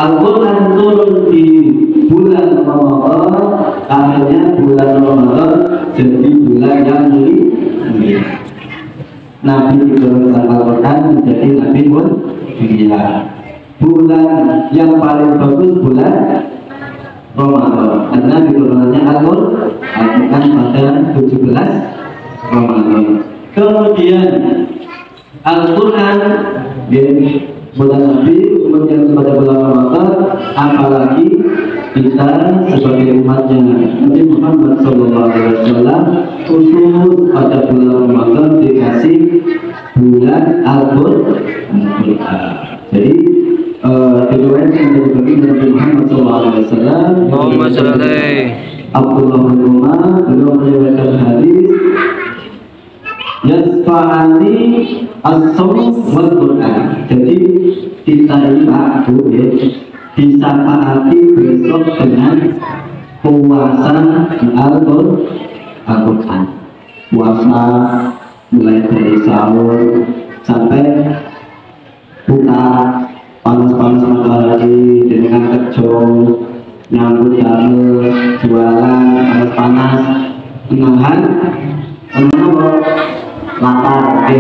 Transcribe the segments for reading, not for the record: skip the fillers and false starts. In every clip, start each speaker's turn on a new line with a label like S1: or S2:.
S1: Al-Quran turun di bulan Ramadan, akhirnya bulan Ramadan jadi bulan yang mulia. Nabi diturunkan Al-Quran menjadi Nabi mulia. Bulan yang paling bagus bulan Ramadan, karena diturunkannya Al-Quran pada 17 Ramadan. Kemudian Al-Quran bulan Nabi, kemudian pada bulan Ramadan, apalagi kita sebagai umatnya Nabi Muhammad SAW khusus pada bulan Ramadan dikasih bulan Al-Quran. Jadi diriwayatkan dari baginda Nabi Muhammad SAW, Abdullah bin Umar beliau meriwayatkan hadis, yasfa'ani as-sawm wal Quran. Jadi kita ini disafaati besok dengan puasa Al-Quran. Puasa mulai dari sahur sampai buka panas-panas matahari dengan kerja, nyambut damai, jualan panas-panas, menahan lapar,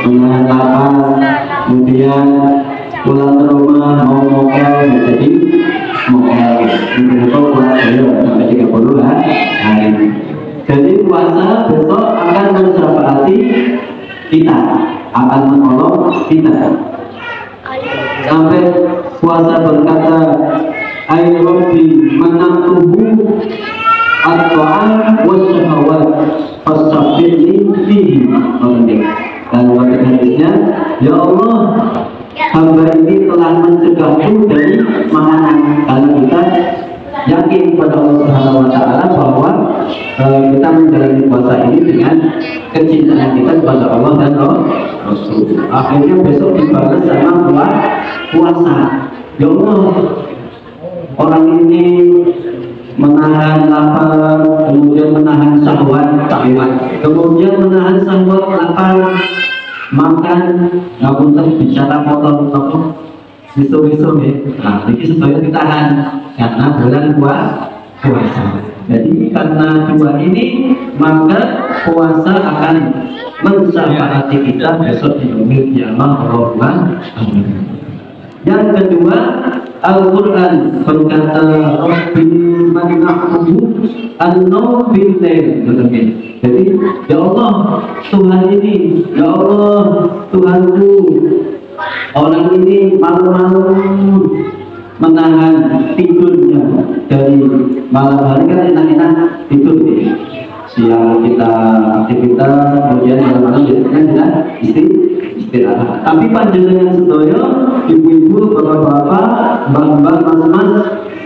S1: menahan lapar, kemudian pulang ke rumah mau mokel, jadi mokel, itu puasa sampai 30 hari. Jadi puasa besok akan mensyafa'ati kita, akan menolong kita. Sampai puasa berkata, ay Rabbi manaktubu at-ta'am wa syahawat fasabirni fihi. Dan pada hadisnya, ya Allah, hamba ini telah mencegahku dari makanan. Karena kita yakin pada Allah Subhanahu wa Ta'ala bahwa kita menjalani puasa ini dengan kecintaan kita kepada Allah dan Rasul. Akhirnya besok dibalas sama puasa. Ya Allah, orang ini menahan lapar, kemudian menahan syahwat, kemudian menahan syahwat lapar, makan, ngapunten bicara motor besok-besok ya. Nah, ini supaya ditahan karena bulan puasa. Jadi karena dua ini maka puasa akan mensyafaati kita besok di yaumil qiyamah. Yang kedua, Al-Quran berkata, Rabbi manaktubu an-nawm bil-lail. Jadi, ya Allah, Tuhan ini, ya Allah, Tuhanku, orang ini malam-malam menahan tidurnya. Dari malam hari kan enak-enak tidur ya. Siang kita aktivitas, kemudian malam-malam biasanya kita istirahat. Tapi panjenengan sedaya, ibu-ibu, bapak-bapak, mbak-mbak, mas-mas,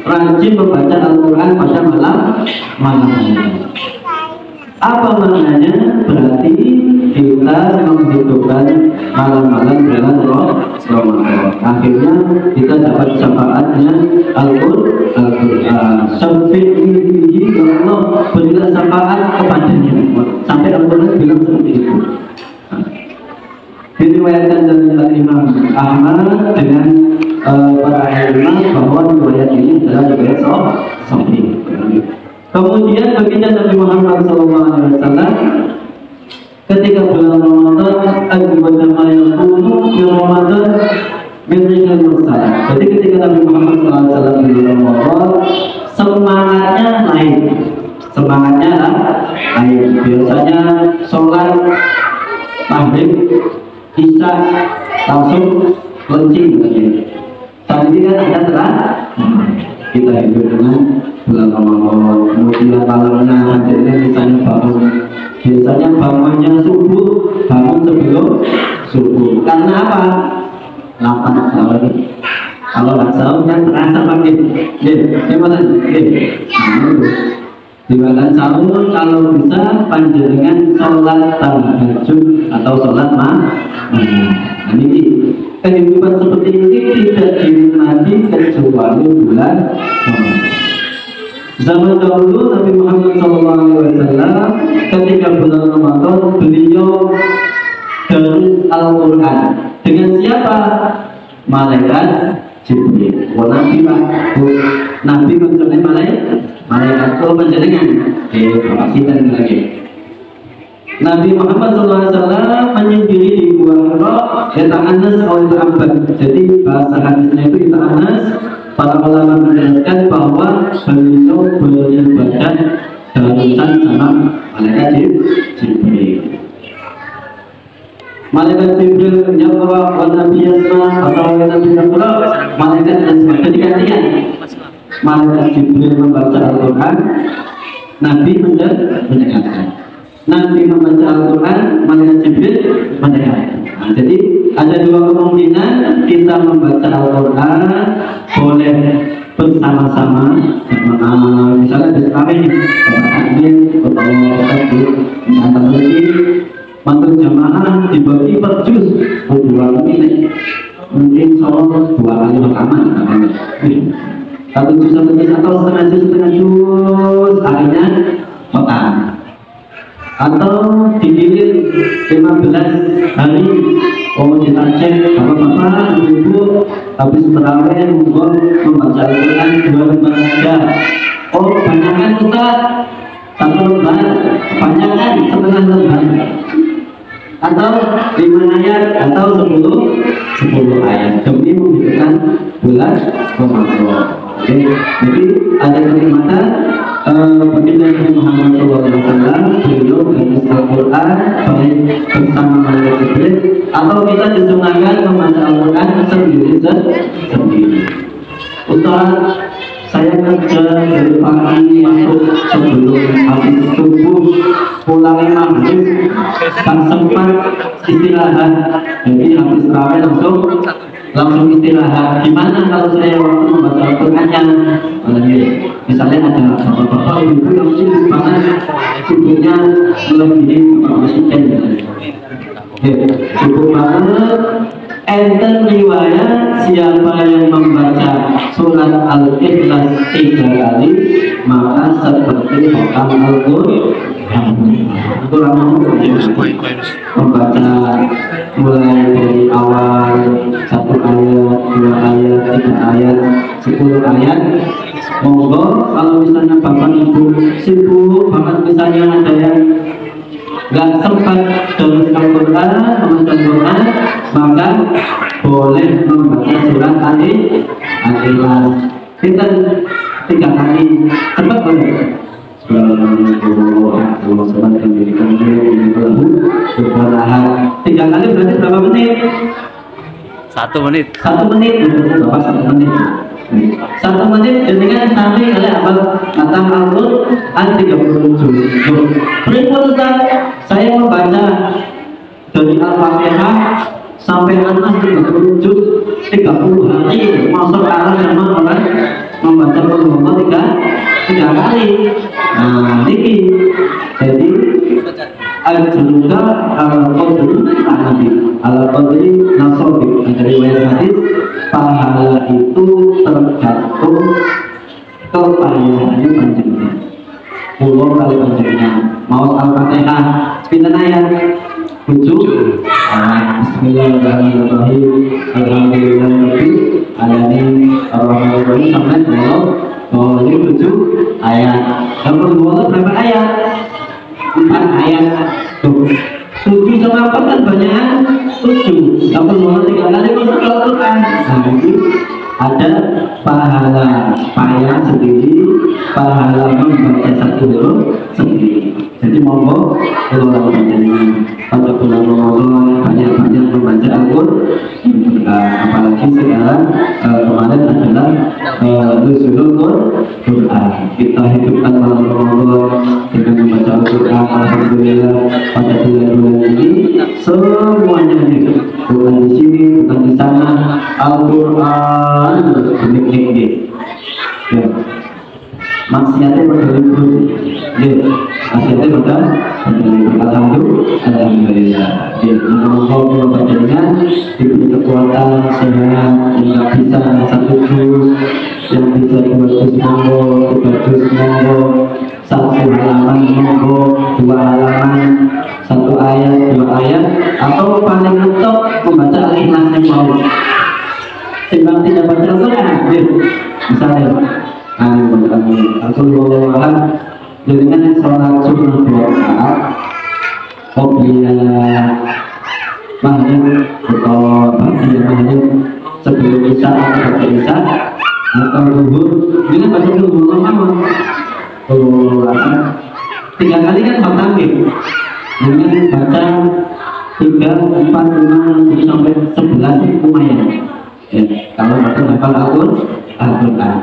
S1: rajin membaca Al-Quran pada malam. Apa maknanya? Berarti kita menghidupkan malam-malam bulan Ramadan. Akhirnya kita dapat syafaatnya Al-Quran. Syafi'i, ya Allah, berilah syafaat kepadanya. Sampai Al-Quran bilang seperti itu. Diriwayatkan dari Imam Ahmad dengan para ulama bahwa riwayat ini adalah riwayat sahih. Kemudian baginda Nabi Muhammad SAW ketika bulan Ramadan azwaj ma yakunu di Ramadan min rijal mursal. Jadi ketika Nabi Muhammad SAW di Ramadan semangatnya naik. Biasanya sholat maghrib Isya langsung launching begini. Saat ini kan ada terang, kita hidup dengan bulan Ramadan. Kemudian malamnya hadirnya misalnya biasanya bangunnya subuh, bangun sebelum subuh. Karena apa? Lapar sekali. Kalau nggak sahur kan terasa makin. Gimana? Dimakan sahur kalau bisa panjenengan sholat tahajud atau sholat malam. Ini kehidupan seperti ini tidak dinikmati kecuali bulan Ramadan. Zaman dahulu Nabi Muhammad SAW ketika bulan Ramadan beliau dari Al-Quran dengan siapa? Malaikat Jibril. Wah nabi pak, nabi mengenai malaikat kalau panjenengan. Bapak sinten lagi. Nabi Muhammad SAW menyendiri di Gua Hira, Anas oleh Abbas. Jadi bahasa hadisnya itu Anas. Para ulama menjelaskan bahwa beliau beribadah darusan sama malaikat Jibril. Malaikat Jibril Yaqra wa Nabi Yasma atau Nabi Yaqra, malaikat Yasma. Jadi gantian. Malaikat Jibril membaca Al-Quran, Nabi mendengarkan. Nabi membaca Al-Quran, malaikat Jibril mendengarkan. Nah, jadi ada dua kemungkinan kita membaca Al-Quran boleh bersama-sama, misalnya bersama ini, atau antar lagi, mantul jamaah dibagi per juz, dua menit, mungkin soal dua kali rekaman, satu juz atau setengah juz, akhirnya petang. Atau digilir 15 hari. Oh kita cek bapak-bapak, ibu-ibu habis terawih membaca Al-Quran 2 lembar saja. Oh kebanyakan Ustaz, 1 lembar, kebanyakan setengah lembar. Atau 5 ayat atau 10 ayat demi menghidupkan bulan Ramadan. Jadi ada kenikmatan baginda Nabi Muhammad SAW beliau baca Al-Quran baik bersama malaikat Jibril atau kita disunahkan membaca Al-Quran sendiri. Ustaz, saya kerja dari pagi masuk sebelum habis subuh, pulang maghrib tak sempat istirahat, jadi habis tarawih langsung istirahat. Gimana kalau saya waktu membaca Al-Qurannya? Misalnya ada bapak-bapak ibu yang sibuk banget, sibuknya melebihi bapak presiden, sibuk banget. Enten riwayat siapa yang membaca surat Al-Ikhlas 3 kali maka seperti khatam Al-Quran. Membaca mulai dari awal 1 ayat, 2 ayat, 3 ayat, 10 ayat. Monggo kalau misalnya bapak ibu sibuk banget, misalnya ada yang nggak sempat terus Al-Quran, membaca Quran, maka boleh membaca surat Al-Ikhlas. Kita 3 kali cepat boleh. Tiga kali berarti berapa menit?
S2: 1 menit.
S1: 1 menit, Bapak 1 menit. 1 menit dengan sampai kalian apa kata Al-Quran 37. Berikut Ustaz, saya membaca dari Al-Fatihah sampai An-Nas 30 juz 30 hari. Masuk arah sama orang membaca Al-Quran 3 kali. Nah, ini jadi al-juluka al-qadri al-nabi al-qadri nasobi. Dari riwayat hadis, pahala itu tergantung kepayahannya panjenengan. Pulau kali panjenengan mau Al-Fatihah pinten ayat 7. Bismillahirrahmanirrahim. Alhamdulillahirabbil alamin arrahmanirrahim sampai oh ini 7 ayat. Kalau berapa ayat? 4 ayat. Tuh 7 sama 4 kan banyak 7. Kalau mau 3 kali masuk Al-Quran. Ada pahala payah sendiri, pahala membaca 1 huruf sendiri. Jadi monggo kalau panjenengan pada bulan Ramadan banyak-banyak membaca Al-Quran. Apalagi sekarang kemarin adalah Nuzulul Quran. Kita hidupkan malam Ramadan dengan membaca Al-Quran. Alhamdulillah pada bulan-bulan ini semuanya hidup. Bukan di sini, bukan di sana. Al-Quran benik-benik. Ya. Maksiatnya pada libur, maksiatnya pada libur. Alhamdulillah. Semoga panjenengan diberi kekuatan sehat, yang bisa 1 juz, yang bisa 2 juz monggo, 3 juz monggo, 1 halaman monggo, 2 halaman, 1 ayat, 2 ayat, atau paling mentok membaca Al-Ikhlas yang mau. timbang tidak baca Al-Quran. Misalnya, Rasulullah dengan sholat sunnah 2 rakaat, mahjub atau mahjub sebelum isya atau isya atau zuhur dengan baca zuhur lama 3 kali kan takbir dengan baca 3, 4, 5, sampai 11 lumayan ya, kalau baca hafal Al-Quran.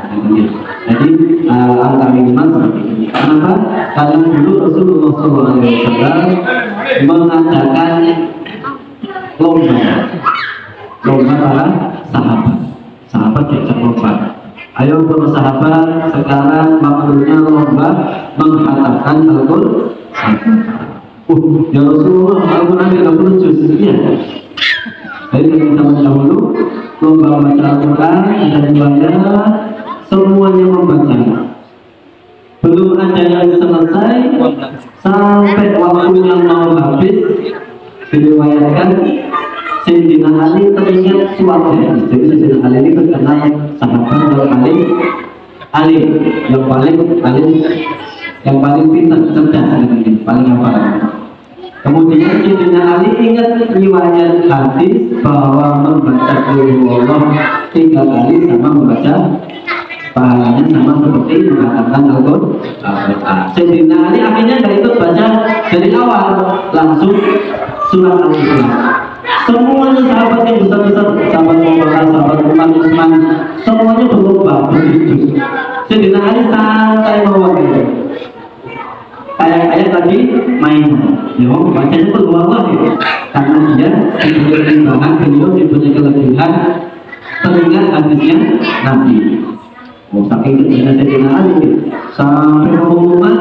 S1: Jadi angka minimal seperti ini. Kenapa? Karena dulu Rasulullah SAW mengadakan lomba para sahabat diajak lomba. Ayo para sahabat sekarang waktunya lomba menghatamkan Al-Quran. Ya Rasulullah, Al-Quran 30 juz. Iya. Jadi dari zaman dahulu lomba baca Al-Quran dan riwayat semuanya membaca. Belum ada yang selesai sampai waktu yang mau habis diriwayatkan Sayyidina Ali teringat suatu. Jadi Sayyidina Ali ini terkenal sahabat yang paling alim, yang paling pintar, cerdas, paling hafal. Kemudian Sayyidina Ali ingat riwayat hadis bahwa membaca Allah 3 kali sama membaca pahalanya sama seperti mengatakan Al-Quran. Sayyidina Ali akhirnya nggak ikut baca dari awal, langsung surat Al-Quran. Semuanya sahabat yang besar-besar, sahabat Umar, sahabat Umar, Utsman, semuanya berlomba berjujur. Sayyidina Ali santai mewakili. Kayak tadi main, ya, bacanya berubah ya, karena dia diberi pertimbangan, beliau diberi kelebihan teringat hadisnya Nabi. Saking kecilnya Sayyidina Ali sampai pengumuman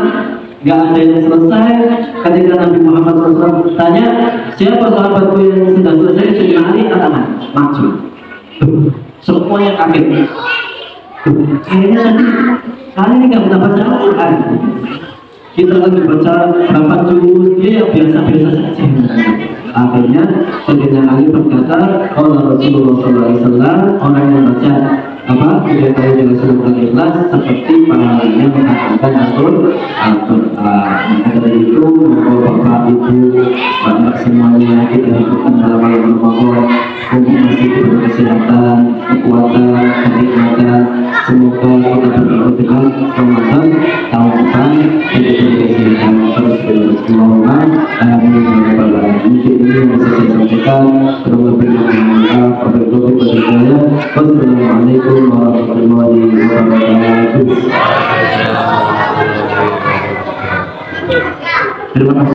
S1: nggak ada yang selesai. Ketika Nabi Muhammad SAW tanya siapa sahabatku yang sudah selesai, Sayyidina Ali katakan maju. Semuanya kaget. Kayaknya Ali ini nggak pernah baca Al-Quran. Kita lagi baca berapa juz, dia biasa-biasa saja. Akhirnya Sayyidina Ali berkata, Allah Rasulullah SAW orang yang baca tidak tahu dengan surat Al-Ikhlas seperti pahalanya mengatakan Al-Quran. Dari itu, Bapak Ibu, Bapak semuanya kita hidupkan dalam malam Ramadan, untuk masih diberi kesehatan, kekuatan, kenikmatan. Semoga kita bertemu dengan Ramadan tahun depan kita diberi kesehatan terus. Allahumma amin. Mungkin ini yang bisa saya sampaikan. Terima kasih. Wassalamualaikum warahmatullahi wabarakatuh. Terima kasih.